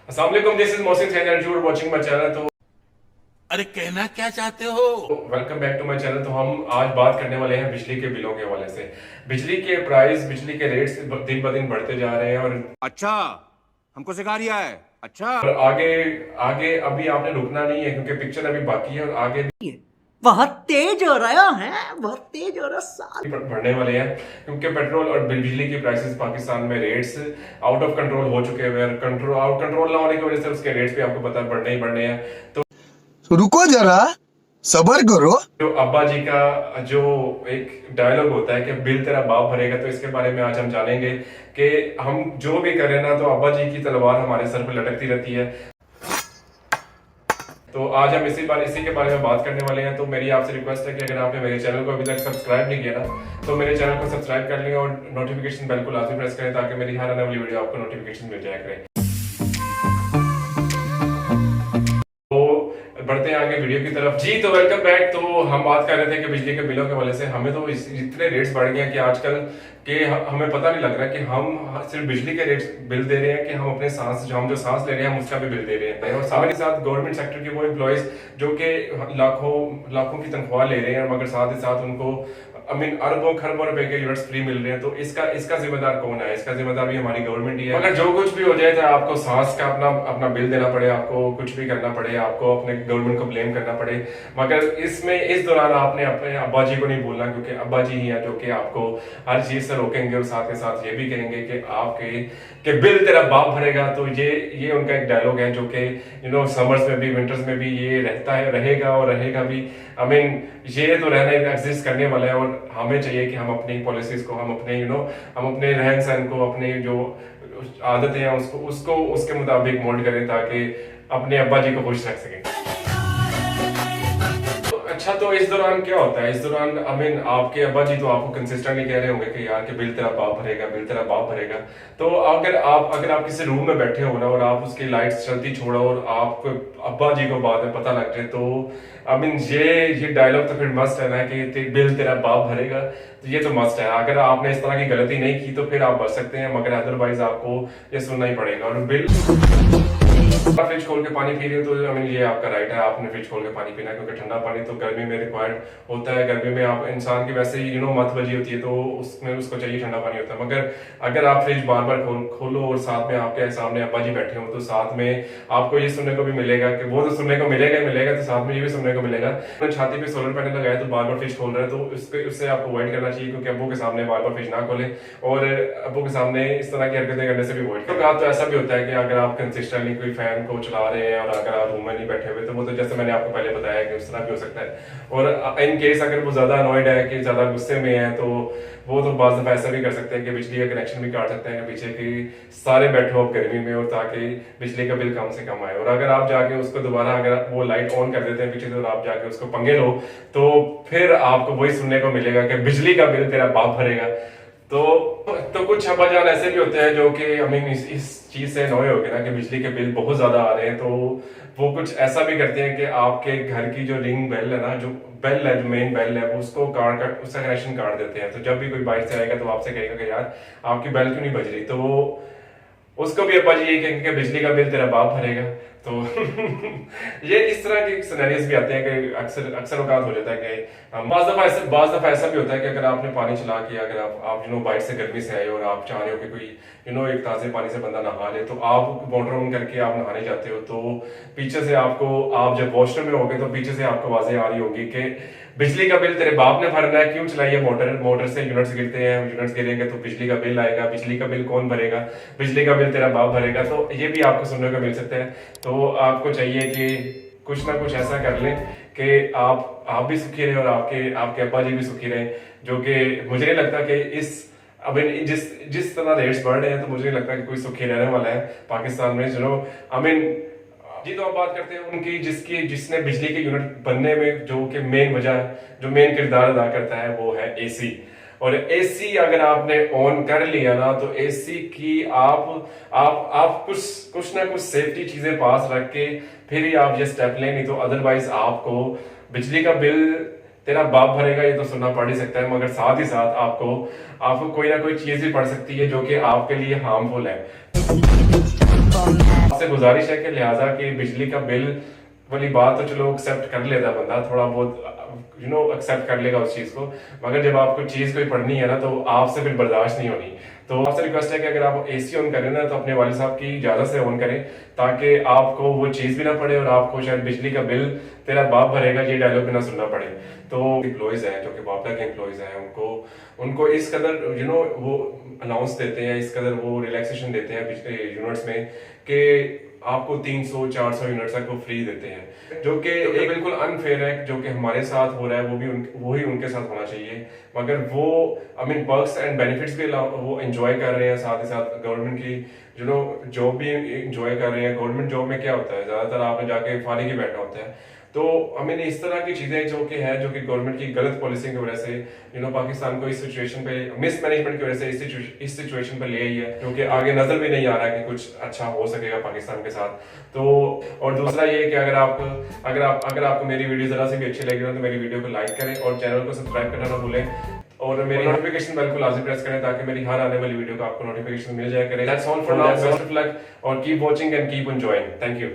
अस्सलाम वालेकुम, this is Mohsin Syed and you are watching my channel. तो अरे कहना क्या चाहते हो? Welcome back to my channel. तो हम आज बात करने वाले हैं बिजली के बिलों के हवाले से। बिजली के प्राइस, बिजली के रेट्स दिन ब दिन बढ़ते जा रहे हैं अच्छा, हमको सिखा रिया है। अच्छा, और आगे आगे अभी आपने रुकना नहीं है क्योंकि पिक्चर अभी बाकी है और आगे भी बहुत तेज हो रहा है, बहुत तेज हो रहा साल। बढ़ने वाले हैं क्योंकि पेट्रोल और बिजली की प्राइसेस पाकिस्तान में रेट्स आउट ऑफ कंट्रोल हो चुके हैं। कंट्रोल आउट कंट्रोल ना होने की वजह से उसके रेट्स भी आपको पता है बढ़ने ही बढ़ने हैं। तो रुको जरा, सबर करो। जो अब्बा जी का जो एक डायलॉग होता है कि बिल तेरा बाप भरेगा, तो इसके बारे में आज हम जानेंगे कि हम जो भी करें ना तो अब्बा जी की तलवार हमारे सर पर लटकती रहती है। तो आज हम इसी के बारे में बात करने वाले हैं। तो मेरी आपसे रिक्वेस्ट है कि अगर आपने मेरे चैनल को अभी तक सब्सक्राइब नहीं किया ना तो मेरे चैनल को सब्सक्राइब कर लें और नोटिफिकेशन बेल को लाजमी प्रेस करें ताकि मेरी हर आने वाली वीडियो आपको नोटिफिकेशन मिल जाया करे। बढ़ते हैं आगे वीडियो की तरफ जी। तो वेलकम बैक। तो हम बात कर रहे थे कि बिजली के बिलों के वजह से हमें तो इतने रेट्स बढ़ गए हैं कि आजकल के हमें पता नहीं लग रहा कि हम सिर्फ बिजली के रेट्स बिल दे रहे हैं कि हम अपने हम जो सांस ले रहे हैं हम उसका भी बिल दे रहे हैं। और साथ ही साथ गवर्नमेंट सेक्टर के वो एम्प्लॉयज जो कि लाखों की तनख्वाह ले रहे हैं मगर साथ ही साथ उनको अरबों खरबों रुपए के यूनिट्स फ्री मिल रहे हैं। तो इसका जिम्मेदार कौन है? इसका जिम्मेदार भी हमारी गवर्नमेंट ही है। अगर जो कुछ भी हो जाए चाहे आपको सांस का अपना बिल देना पड़े, आपको कुछ भी करना पड़े, आपको अपने गवर्नमेंट को ब्लेम करना पड़े, मगर इस दौरान आपने अपने अब्बा जी को नहीं बोलना क्योंकि अब्बा जी ही हैं जो कि आपको हर चीज से रोकेंगे और साथ के साथ ये भी कहेंगे कि आपके बिल तेरा बाप भरेगा। तो ये उनका एक डायलॉग है जो कि समर्स में भी विंटर्स में भी ये रहता है, रहेगा और रहेगा भी। ये तो रहना एग्जिस्ट करने वाला है और हमें चाहिए कि हम अपनी पॉलिसीज को हम अपने रहन सहन को, अपने जो आदतें हैं उसको उसके मुताबिक मोल्ड करें ताकि अपने अब्बा जी को खुश रख सकें। अच्छा, तो इस दौरान क्या होता है? इस दौरान आपके अब्बा जी तो आपको कंसिस्टेंटली कह रहे होंगे कि यार कि बिल तेरा बाप भरेगा, बिल तेरा बाप भरेगा। तो अगर आप किसी रूम में बैठे हो ना और आप उसकी लाइट्स चलती छोड़ो और आपको अब्बा जी को बाद में पता लग जाए तो ये डायलॉग तो फिर मस्ट है ना कि बिल तेरा बाप भरेगा। तो ये तो मस्ट है। अगर आपने इस तरह की गलती नहीं की तो फिर आप बच सकते हैं मगर अदरवाइज आपको ये सुनना ही पड़ेगा। और बिल फ्रिज खोल के पानी पी रहे हो तो ये आपका राइट है, आपने फ्रिज खोल के पानी पीना है क्योंकि ठंडा पानी तो गर्मी में रिक्वायर्ड होता है। गर्मी में आप इंसान की वैसे ही मत बजी होती है तो उसमें उसको चाहिए ठंडा पानी होता है। मगर अगर आप फ्रिज बार बार खोलो और साथ में आपके सामने अब्बा जी बैठे हो तो साथ में आपको ये सुनने को भी मिलेगा कि वो तो सुनने को मिलेगा ही मिलेगा, तो साथ में ये भी सुनने को मिलेगा छाती पे सोलर पैनल लगाया तो बार बार फ्रिज खोल रहा है। तो उससे आपको अवॉइड करना चाहिए क्योंकि अब्बू के सामने बार बार फ्रिज ना खोले और अब्बू के सामने इस तरह की हरकतें करने से भी अवॉइड करें। तो ऐसा भी होता है कि अगर आप कंसिस्टेंटली कोई फैन को चला रहे हैं और अगर आप रूम में नहीं बैठे हुए तो वो तो जैसे मैंने आपको पहले बताया कि उस तरह भी हो सकता है। और इन केस अगर वो ज्यादा अनॉयड है कि ज्यादा गुस्से में है तो वो तो बाज़ दफा ऐसा भी कर सकते हैं कि बिजली का कनेक्शन भी काट सकते हैं कि पीछे की सारे बैठे हो गर्मी में और ताकि बिजली का बिल कम से कम आए। और अगर आप जाके उसको दोबारा अगर वो लाइट ऑन कर देते हैं पीछे से और आप जाके उसको पंगे लो तो फिर आपको वही सुनने को मिलेगा कि बिजली का बिल तेरा बाप भरेगा। तो कुछ अब्बाजान ऐसे भी होते हैं जो कि इस चीज से नॉय हो गए ना कि बिजली के बिल बहुत ज्यादा आ रहे हैं तो वो कुछ ऐसा भी करते हैं कि आपके घर की जो रिंग बेल है ना, जो बेल है, जो मेन बेल है, उसका कनेक्शन काट देते हैं। तो जब भी कोई बाहर से आएगा तो आपसे कहेगा कि यार आपकी बेल क्यों नहीं बज रही, तो उसको भी अब्बा जी यही कहेंगे कि बिजली का बिल तेरा बाप भरेगा। तो ये इस तरह के सिनेरियोस भी आते हैं कि अक्सर औकात हो जाता है कि बाज़ दफा ऐसा भी होता है कि अगर आपने पानी चला के अगर आप बाहर से गर्मी से आए और आप चाह रहे हो कि कोई एक ताज़े पानी से बंदा नहा ले तो आप मोटर ऑन करके आप नहाने जाते हो तो पीछे से आप जब वॉशरूम में होगे तो पीछे से आपको आवाजें आ रही होगी कि बिजली का बिल तेरे बाप ने भरना है, क्यों चलाई है मोटर से यूनिट्स गिरते हैं, यूनिट्स गिरेंगे तो बिजली का बिल आएगा, बिजली का बिल कौन भरेगा, बिजली का बिल तेरा बाप भरेगा। तो ये भी आपको सुनने को मिल सकता है। तो आपको चाहिए कि कुछ ना कुछ ऐसा कर लें कि आप भी सुखी रहें और आपके अब्बा जी भी सुखी रहें, जो कि मुझे नहीं लगता कि जिस तरह रेट्स बढ़ रहे हैं तो मुझे नहीं लगता कि कोई सुखी रहने वाला है पाकिस्तान में। जी, तो अब बात करते हैं उनकी जिसने बिजली के यूनिट बनने में जो कि मेन वजह, जो मेन किरदार अदा करता है वो है एसी। और एसी अगर आपने ऑन कर लिया ना तो एसी की आप कुछ ना कुछ सेफ्टी चीजें पास रख के फिर ही आप ये स्टेप लें, नहीं तो अदरवाइज आपको बिजली का बिल तेरा बाप भरेगा ये तो सुनना पड़ ही सकता है मगर साथ ही साथ आपको कोई ना कोई चीज भी पड़ सकती है जो कि आपके लिए हार्मफुल है। आपसे गुजारिश है कि लिहाजा कि बिजली का बिल वाली बात तो चलो एक्सेप्ट कर लेता है बंदा, थोड़ा बहुत एक्सेप्ट कर लेगा उस चीज को, मगर जब आपको चीज कोई पढ़नी है ना तो आपसे फिर बर्दाश्त नहीं होनी। तो आपसे रिक्वेस्ट है कि अगर आप एसी ऑन करें ना तो अपने वालिद साहब की इजाजत से ऑन करें, ताकि आपको वो चीज भी ना पड़े और आपको शायद बिजली का बिल तेरा बाप भरेगा ये डायलॉग भी ना सुनना पड़े। तो एम्प्लॉयज हैं जो कि वापडा के एम्प्लॉयज हैं, उनको इस कदर वो अनाउंस देते हैं, इस कदर वो रिलैक्सेशन देते हैं पिछले यूनिट्स में कि आपको 300-400 यूनिट्स तक वो फ्री देते हैं, जो कि एक बिल्कुल अनफेयर है। जो कि हमारे साथ हो रहा है वो ही उनके साथ होना चाहिए, मगर वो पर्क्स एंड बेनिफिट्स भी वो एंजॉय कर रहे हैं, साथ ही साथ गवर्नमेंट की जॉब भी एंजॉय कर रहे हैं। गवर्नमेंट जॉब में क्या होता है, ज्यादातर आपने जाके फारिग ही बैठा होता है। तो इस तरह की चीजें जो कि गवर्नमेंट की गलत पॉलिसी की वजह से पाकिस्तान को इस सिचुएशन पे, मिसमैनेजमेंट की वजह से इस सिचुएशन पे ले आई है, जो कि आगे नजर भी नहीं आ रहा है कि कुछ अच्छा हो सकेगा पाकिस्तान के साथ। तो और दूसरा ये कि अगर आपको मेरी वीडियो जरा से भी अच्छी लगी हो तो मेरी वीडियो को लाइक करें और चैनल को सब्सक्राइब करना ना भूलें, और मेरी नोटिफिकेशन बेल को लाजमी प्रेस करें ताकि मेरी हर आने वाली वीडियो का आपको नोटिफिकेशन मिल जाया करे। That's all for now, best of luck और keep watching and keep enjoying. Thank you.